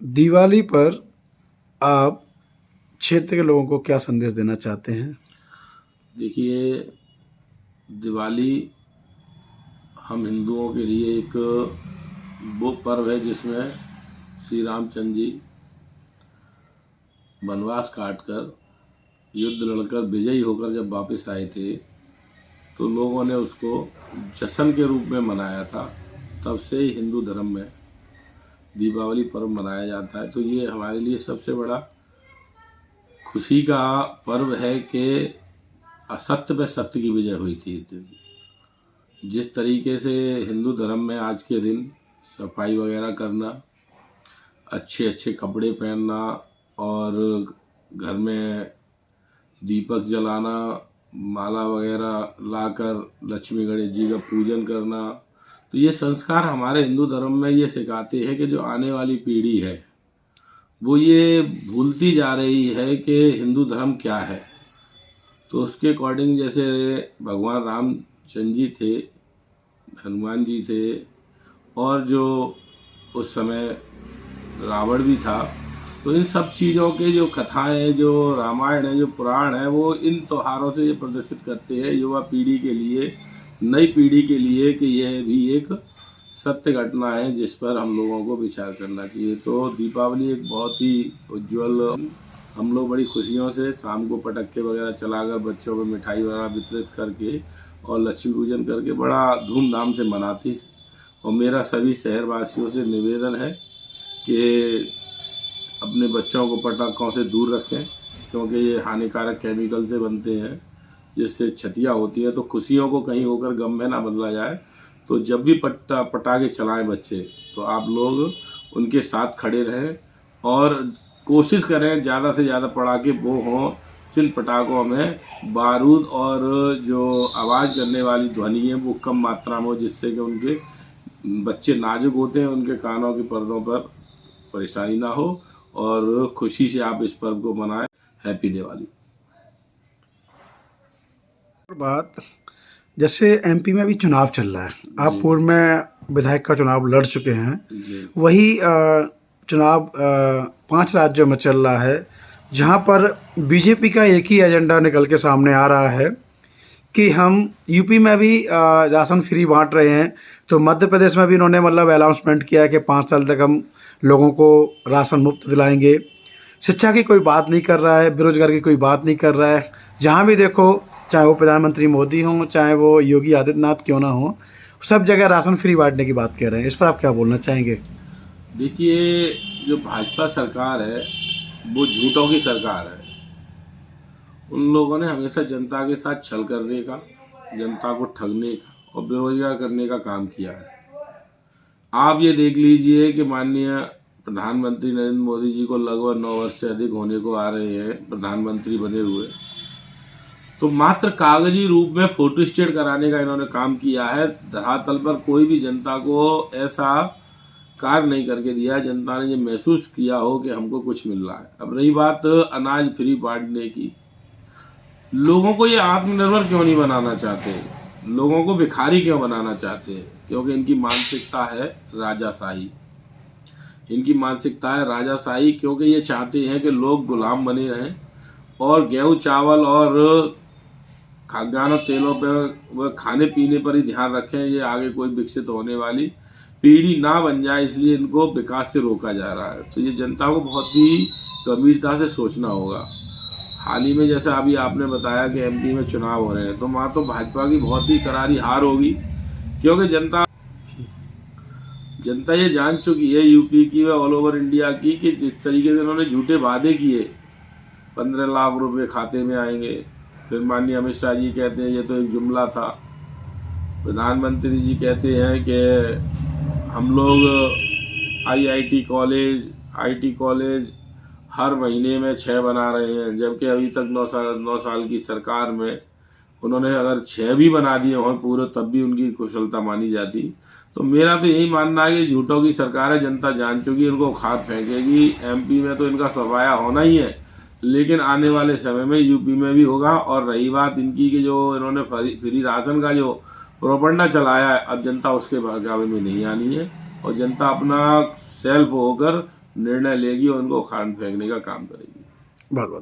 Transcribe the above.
दिवाली पर आप क्षेत्र के लोगों को क्या संदेश देना चाहते हैं? देखिए, दिवाली हम हिंदुओं के लिए एक वो पर्व है जिसमें श्री रामचंद्र जी वनवास काटकर युद्ध लड़कर विजयी होकर जब वापस आए थे तो लोगों ने उसको जश्न के रूप में मनाया था। तब से ही हिंदू धर्म में दीपावली पर्व मनाया जाता है। तो ये हमारे लिए सबसे बड़ा खुशी का पर्व है कि असत्य पे सत्य की विजय हुई थी इस दिन। जिस तरीके से हिंदू धर्म में आज के दिन सफाई वगैरह करना, अच्छे अच्छे कपड़े पहनना और घर में दीपक जलाना, माला वगैरह लाकर लक्ष्मी गणेश जी का पूजन करना, तो ये संस्कार हमारे हिंदू धर्म में ये सिखाते हैं कि जो आने वाली पीढ़ी है वो ये भूलती जा रही है कि हिंदू धर्म क्या है। तो उसके अकॉर्डिंग जैसे भगवान रामचंद्र जी थे, हनुमान जी थे और जो उस समय रावण भी था, तो इन सब चीज़ों के जो कथाएं, जो रामायण है, जो पुराण है, वो इन त्योहारों से ये प्रदर्शित करते हैं युवा पीढ़ी के लिए, नई पीढ़ी के लिए कि यह भी एक सत्य घटना है जिस पर हम लोगों को विचार करना चाहिए। तो दीपावली एक बहुत ही उज्जवल, हम लोग बड़ी खुशियों से शाम को पटाखे वगैरह चलाकर बच्चों को मिठाई वगैरह वितरित करके और लक्ष्मी पूजन करके बड़ा धूमधाम से मनाते हैं। और मेरा सभी शहरवासियों से निवेदन है कि अपने बच्चों को पटाखों से दूर रखें, क्योंकि ये हानिकारक केमिकल से बनते हैं जिससे क्षतियाँ होती हैं। तो खुशियों को कहीं होकर गम में ना बदला जाए। तो जब भी पटाखे चलाएं बच्चे, तो आप लोग उनके साथ खड़े रहें और कोशिश करें ज़्यादा से ज़्यादा पटाखे वो हों जिन पटाखों में बारूद और जो आवाज़ करने वाली ध्वनि है वो कम मात्रा में हो, जिससे कि उनके बच्चे नाजुक होते हैं, उनके कानों की पर्दों पर परेशानी ना हो और खुशी से आप इस पर्व को मनाएं। हैप्पी दिवाली। और बात, जैसे एमपी में अभी चुनाव चल रहा है, आप जी पूर्व में विधायक का चुनाव लड़ चुके हैं, जी वही चुनाव 5 राज्यों में चल रहा है, जहां पर बीजेपी का एक ही एजेंडा निकल के सामने आ रहा है कि हम यूपी में भी राशन फ्री बांट रहे हैं। तो मध्य प्रदेश में भी इन्होंने मतलब अनाउंसमेंट किया है कि 5 साल तक हम लोगों को राशन मुफ्त दिलाएंगे। शिक्षा की कोई बात नहीं कर रहा है, बेरोजगार की कोई बात नहीं कर रहा है। जहाँ भी देखो, चाहे वो प्रधानमंत्री मोदी हों, चाहे वो योगी आदित्यनाथ क्यों ना हो, सब जगह राशन फ्री बांटने की बात कर रहे हैं। इस पर आप क्या बोलना चाहेंगे? देखिए, जो भाजपा सरकार है वो झूठों की सरकार है। उन लोगों ने हमेशा जनता के साथ छल करने का, जनता को ठगने का और बेरोजगार करने का काम किया है। आप ये देख लीजिए कि माननीय प्रधानमंत्री नरेंद्र मोदी जी को लगभग 9 वर्ष से अधिक होने को आ रहे हैं प्रधानमंत्री बने हुए, तो मात्र कागजी रूप में फोटो स्टेट कराने का इन्होंने काम किया है। धरातल पर कोई भी जनता को ऐसा कार्य नहीं करके दिया है जनता ने ये महसूस किया हो कि हमको कुछ मिल रहा है। अब रही बात अनाज फ्री बांटने की, लोगों को ये आत्मनिर्भर क्यों नहीं बनाना चाहते, लोगों को भिखारी क्यों बनाना चाहते हैं? क्योंकि इनकी मानसिकता है राजाशाही। इनकी मानसिकता है राजाशाही, क्योंकि ये चाहते हैं कि लोग गुलाम बने रहें और गेहूं चावल और खाद्यान्न तेलों पर व खाने पीने पर ही ध्यान रखें। ये आगे कोई विकसित होने वाली पीढ़ी ना बन जाए, इसलिए इनको विकास से रोका जा रहा है। तो ये जनता को बहुत ही गंभीरता से सोचना होगा। हाल ही में जैसा अभी आपने बताया कि एमपी में चुनाव हो रहे हैं, तो वहाँ तो भाजपा की बहुत ही करारी हार होगी, क्योंकि जनता ये जान चुकी है यूपी की व ऑल ओवर इंडिया की कि जिस तरीके से उन्होंने झूठे वादे किए 15 लाख रुपए खाते में आएंगे, फिर माननीय अमित शाह जी कहते हैं ये तो एक जुमला था, प्रधानमंत्री जी कहते हैं कि हम लोग आईटी कॉलेज हर महीने में 6 बना रहे हैं, जबकि अभी तक 9 साल की सरकार में उन्होंने अगर 6 भी बना दिए हों पूरे, तब भी उनकी कुशलता मानी जाती। तो मेरा तो यही मानना है कि झूठों की सरकार है, जनता जान चुकी है, इनको खाद फेंकेगी। एमपी में तो इनका सफाया होना ही है, लेकिन आने वाले समय में यूपी में भी होगा। और रही बात इनकी कि जो इन्होंने फ्री राशन का जो प्रोपगंडा चलाया है, अब जनता उसके बहकावे में नहीं आनी है और जनता अपना सेल्फ होकर निर्णय लेगी और उनको उखाड़ फेंकने का काम करेगी। बहुत बहुत